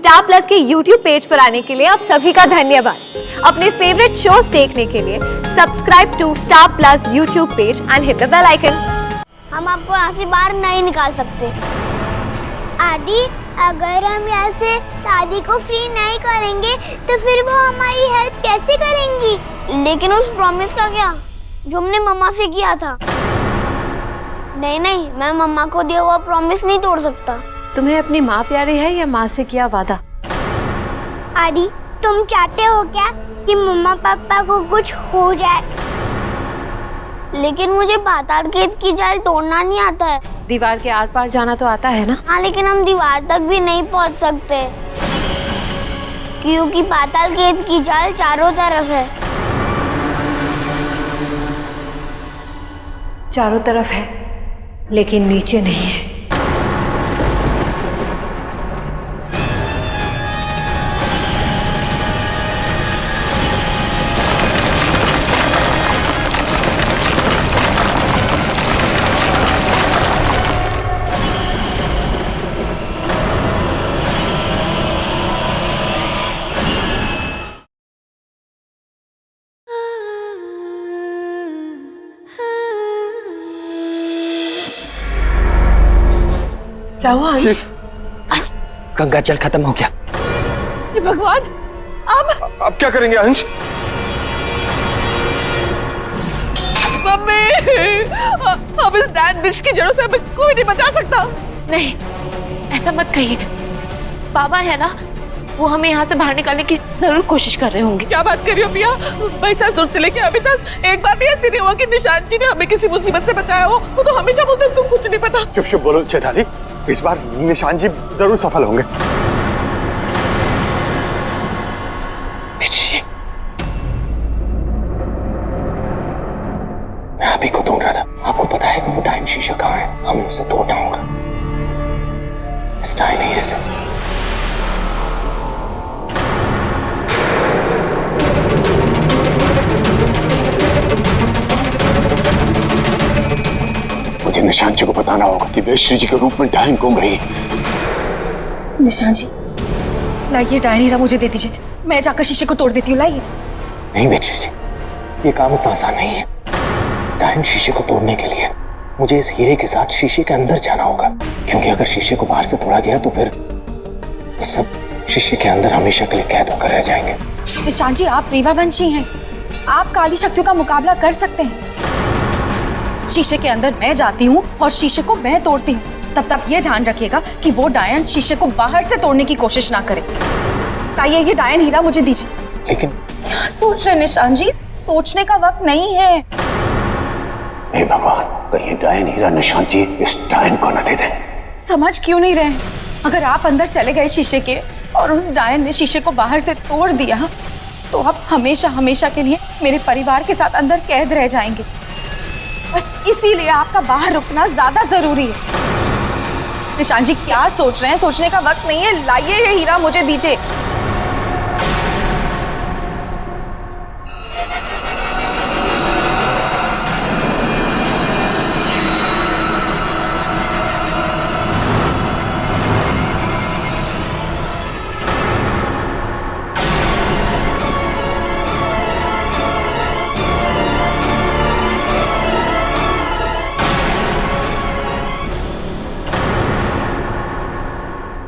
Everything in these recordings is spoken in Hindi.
स्टार प्लस के YouTube पेज पर आने के लिए आप सभी का धन्यवाद। अपने फेवरेट शोज देखने के लिए subscribe to Star Plus YouTube page and hit the bell icon. हम आपको यहाँ से बाहर नहीं निकाल सकते। आदि, अगर हम यहाँ से दादी को फ्री नहीं करेंगे तो फिर वो हमारी हेल्प कैसे करेंगी? लेकिन उस प्रॉमिस का क्या जो हमने मम्मा से किया था? नहीं, मैं मम्मा को दिया हुआ प्रॉमिस नहीं तोड़ सकता। तुम्हें अपनी माँ प्यारी है या माँ से किया वादा? आदि, तुम चाहते हो क्या कि मम्मा पापा को कुछ हो जाए? लेकिन मुझे पाताल गेट की जाल तोड़ना नहीं आता है। दीवार के आर पार जाना तो आता है ना? हाँ, लेकिन हम दीवार तक भी नहीं पहुंच सकते क्योंकि पाताल गेट की जाल चारों तरफ है। चारों तरफ है लेकिन नीचे नहीं है। क्या हुआ अंश? गंगा जल खत्म हो गया। ये भगवान, अब क्या करेंगे अंश? मम्मी, अब इस डैन वृक्ष की जड़ों से हमें कोई नहीं बचा सकता। नहीं, ऐसा मत कहिए। बाबा है ना, वो हमें यहाँ से बाहर निकालने की जरूर कोशिश कर रहे होंगे। क्या बात कर रही हो पिया? महिषासुर से लेके अभी तक एक बार भी ऐसी नहीं हुआ कि निशान जी ने हमें किसी मुसीबत से बचाया हो। वो तो हमेशा बोलते हैं तुमको कुछ नहीं पता। चुप चुप बोलो चैताली, इस बार निशान जी जरूर सफल होंगे। मैं अभी को ढूंढ रहा था। आपको पता है कि वो डायन शीशा कहाँ है? हमें उसे तोड़ना होगा। इस डायन हीरे से। मुझे निशान जी को बताना होगा कि वेश्री जी के रूप में डायन घूम रही है। निशान जी, लाइए डायन हीरा मुझे दे दीजिए, मैं जाकर शीशे को तोड़ देती हूँ। लाइए। नहीं वेश्री जी, ये काम इतना आसान नहीं है। डायन शीशे को तोड़ने के लिए मुझे इस हीरे के साथ शीशे के अंदर जाना होगा, क्योंकि अगर शीशे को बाहर से तोड़ा गया तो फिर सब शीशे के अंदर हमेशा के लिए कैद होकर रह जाएंगे। निशान जी, आप रीवावंशी हैं, आप काली शक्तियों का मुकाबला कर सकते हैं। शीशे के अंदर मैं जाती हूँ और शीशे को मैं तोड़ती हूँ। तब तक ये ध्यान रखिएगा कि वो डायन शीशे को बाहर से तोड़ने की कोशिश ना करे। आइए, ये डायन हीरा मुझे दीजिए। लेकिन क्या सोच रहे निशान जी? सोचने का वक्त नहीं है। हे भगवान, कहीं डायन हीरा निशान जी इस डायन को न दे दे। समझ क्यों नहीं रहे? अगर आप अंदर चले गए शीशे के और उस डायन ने शीशे को बाहर से तोड़ दिया तो आप हमेशा हमेशा के लिए मेरे परिवार के साथ अंदर कैद रह जाएंगे। बस इसीलिए आपका बाहर रुकना ज्यादा जरूरी है। निशान जी, क्या सोच रहे हैं? सोचने का वक्त नहीं है। लाइए ये हीरा मुझे दीजिए।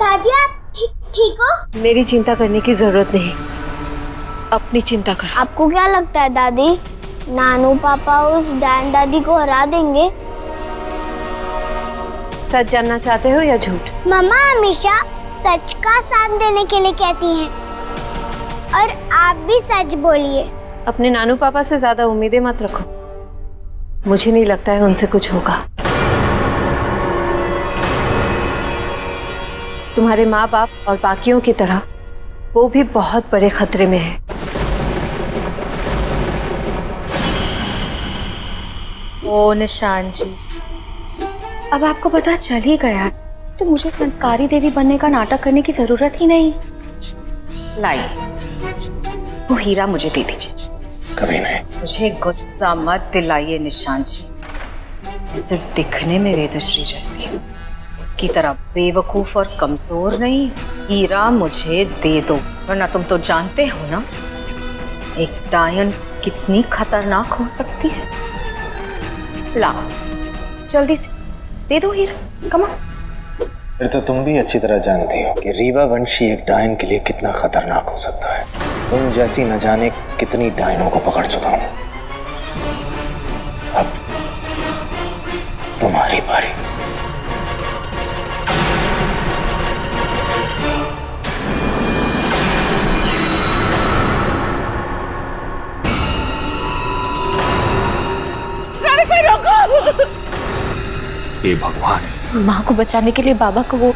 दादी, आप ठीक हो? मेरी चिंता करने की जरूरत नहीं, अपनी चिंता करो। आपको क्या लगता है दादी, नानू पापा उस डायन दादी को हरा देंगे? सच जानना चाहते हो या झूठ? मम्मा हमेशा सच का साथ देने के लिए कहती हैं, और आप भी सच बोलिए। अपने नानू पापा से ज्यादा उम्मीदें मत रखो। मुझे नहीं लगता है उनसे कुछ होगा। तुम्हारे माँ बाप और बाकियों की तरह वो भी बहुत बड़े खतरे में है। ओ निशान जी, अब आपको पता चल ही गया तो मुझे संस्कारी देवी बनने का नाटक करने की जरूरत ही नहीं। लाइए, वो हीरा मुझे दे दीजिए। कभी नहीं। मुझे गुस्सा मत दिलाइए निशान जी, मैं सिर्फ दिखने में वेदश्री जैसी हूँ, उसकी तरह बेवकूफ और कमजोर नहीं। हीरा मुझे दे दो, वरना तुम तो जानते हो ना एक डायन कितनी खतरनाक हो सकती है। लाओ जल्दी से दे दो हीरा, कम ऑन। फिर तो तुम भी अच्छी तरह जानती हो कि रीवा वंशी एक डायन के लिए कितना खतरनाक हो सकता है। तुम जैसी न जाने कितनी डायनों को पकड़ चुका हूं। अब तुम्हारी बारी। अरे कोई रोको! हे भगवान, माँ को बचाने के लिए बाबा को वो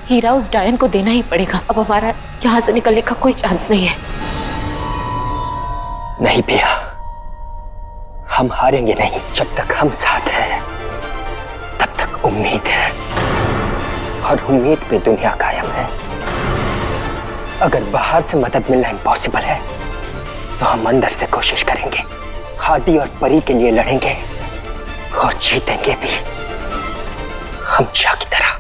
हीरा उस डायन को देना ही पड़ेगा। अब हमारा यहाँ से निकलने का कोई चांस नहीं है। नहीं भैया, हम हारेंगे नहीं। जब तक हम साथ हैं तब तक उम्मीद है, और उम्मीद पे दुनिया कायम है। अगर बाहर से मदद मिलना इम्पॉसिबल है तो हम अंदर से कोशिश करेंगे। हादी और परी के लिए लड़ेंगे और जीतेंगे भी, हमेशा की तरह।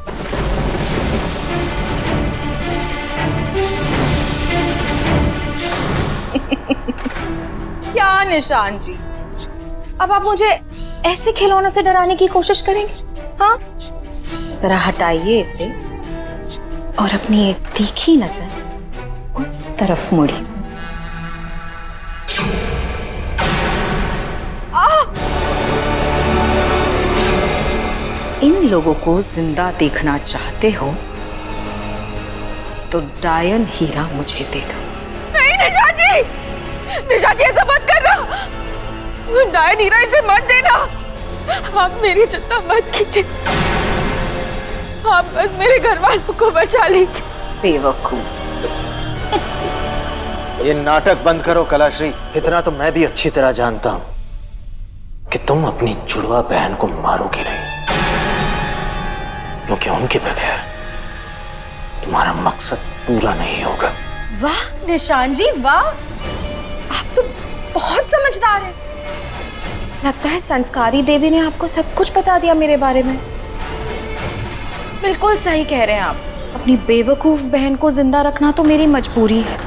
क्या निशान जी, अब आप मुझे ऐसे खिलौनों से डराने की कोशिश करेंगे? हाँ, जरा हटाइए इसे और अपनी एक तीखी नजर उस तरफ मोड़ी। इन लोगों को जिंदा देखना चाहते हो तो डायन हीरा मुझे दे दो। नहीं निशा जी, निशा जी ऐसा मत करना। डायन हीरा इसे मत देना। आप मेरी चिंता मत कीजिए, आप बस मेरे घर वालों को बचा लीजिए। बेवकूफ। ये नाटक बंद करो कलाश्री। इतना तो मैं भी अच्छी तरह जानता हूं कि तुम अपनी जुड़वा बहन को मारोगे नहीं, क्योंकि उनके बगैर तुम्हारा मकसद पूरा नहीं होगा। वाह निशान जी वाह, आप तो बहुत समझदार हैं। लगता है संस्कारी देवी ने आपको सब कुछ बता दिया मेरे बारे में। बिल्कुल सही कह रहे हैं आप। अपनी बेवकूफ बहन को जिंदा रखना तो मेरी मजबूरी है,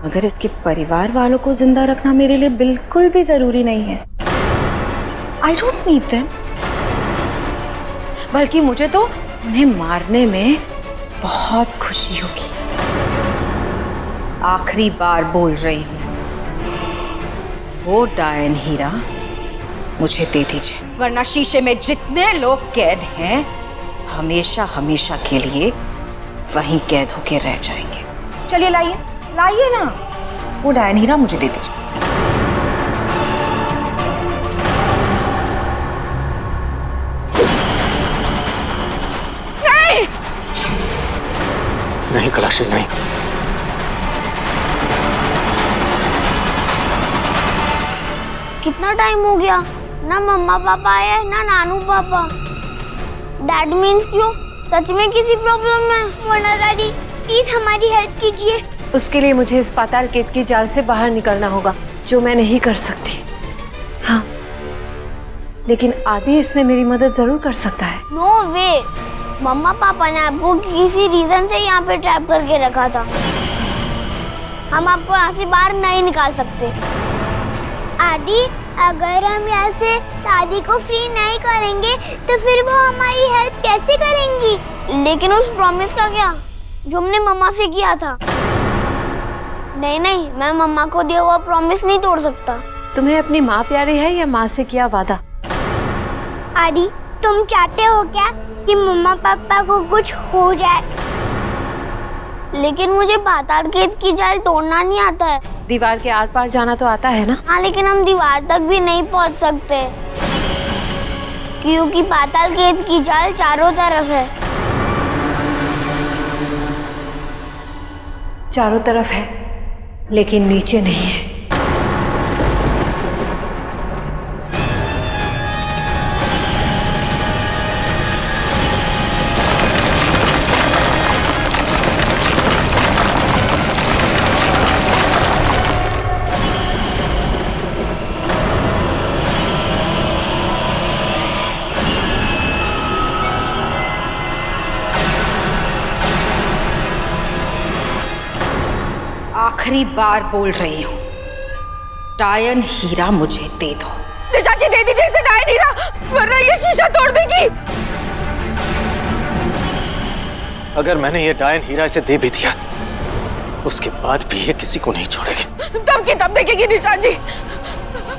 मगर इसके परिवार वालों को जिंदा रखना मेरे लिए बिल्कुल भी जरूरी नहीं है। I don't need them. बल्कि मुझे तो उन्हें मारने में बहुत खुशी होगी। आखिरी बार बोल रही हूं, वो डायन हीरा मुझे दे दीजिए, वरना शीशे में जितने लोग कैद हैं हमेशा हमेशा के लिए वहीं कैद होके रह जाएंगे। चलिए लाइए लाइए ना, वो डायन हीरा मुझे दे दीजिए। नहीं कलाश्री नहीं। कितना टाइम हो गया, ना मम्मा पापा आए ना नानू पापा। दैट मीन्स क्यों? सच में किसी प्रॉब्लम में? वरना दादी प्लीज हमारी हेल्प कीजिए। उसके लिए मुझे इस पाताल केत की जाल से बाहर निकलना होगा, जो मैं नहीं कर सकती। हाँ, लेकिन आदि इसमें मेरी मदद जरूर कर सकता है। नो वे, मम्मा पापा ने आपको किसी रीजन से यहाँ पे ट्रैप करके रखा था। हम आपको यहाँ से बाहर नहीं निकाल सकते। आदि, अगर हम यहाँ से दादी को फ्री नहीं करेंगे तो फिर वो हमारी हेल्प कैसे करेंगी? लेकिन उस प्रॉमिस का क्या जो हमने मम्मा से किया था? नहीं नहीं, मैं मम्मा को दिया हुआ प्रॉमिस नहीं तोड़ सकता। तुम्हें अपनी माँ प्यारी है या माँ से किया वादा? आदि, तुम चाहते हो क्या कि मम्मा पापा को कुछ हो जाए? लेकिन मुझे पाताल केत की जाल तोड़ना नहीं आता है। दीवार के आर पार जाना तो आता है ना? हाँ, लेकिन हम दीवार तक भी नहीं पहुंच सकते क्योंकि पाताल केत की जाल चारों तरफ है। चारों तरफ है लेकिन नीचे नहीं है। आखिरी बार बोल रही हूँ, डायन हीरा मुझे दे दो। निशा जी दे दीजिए इसे डायन हीरा, वरना ये शीशा तोड़ देगी। अगर मैंने ये डायन हीरा इसे दे भी दिया, उसके बाद भी ये किसी को नहीं छोड़ेगी। तब की तब देखेगी निशा जी।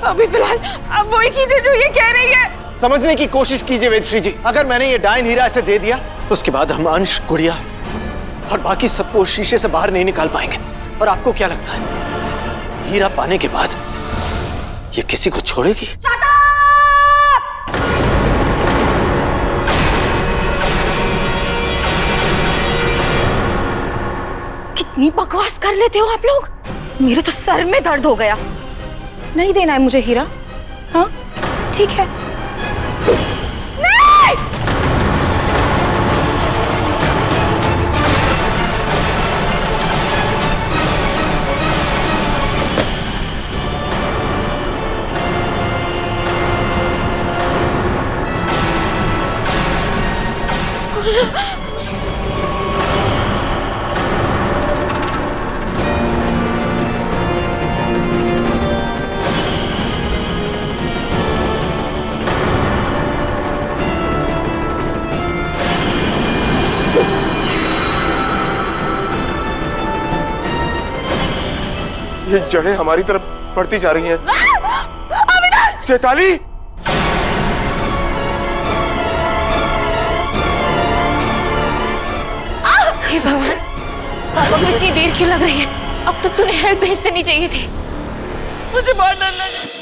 अभी फिलहाल अब वही कीजिए जो ये कह रही है। समझने की कोशिश कीजिए वेदश्री जी, अगर मैंने ये डायन हीरा इसे दे दिया, उसके बाद हम अंश, गुड़िया और बाकी सबको उस शीशे से बाहर नहीं निकाल पाएंगे। और आपको क्या लगता है, हीरा पाने के बाद ये किसी को छोड़ेगी? कितनी बकवास कर लेते हो आप लोग, मेरे तो सर में दर्द हो गया। नहीं देना है मुझे हीरा? हाँ ठीक है। नहीं! ये जड़ें हमारी तरफ बढ़ती जा रही हैं। चैताली! हे भगवान, पापा को इतनी देर क्यों लग रही है? अब तक तूने हेल्प भेज देनी चाहिए थी। मुझे बहुत डर लग रहा है।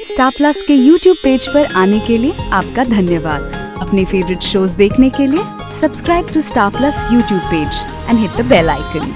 स्टार प्लस के YouTube पेज पर आने के लिए आपका धन्यवाद। अपने फेवरेट शोज देखने के लिए subscribe to Star Plus YouTube page and hit the bell icon.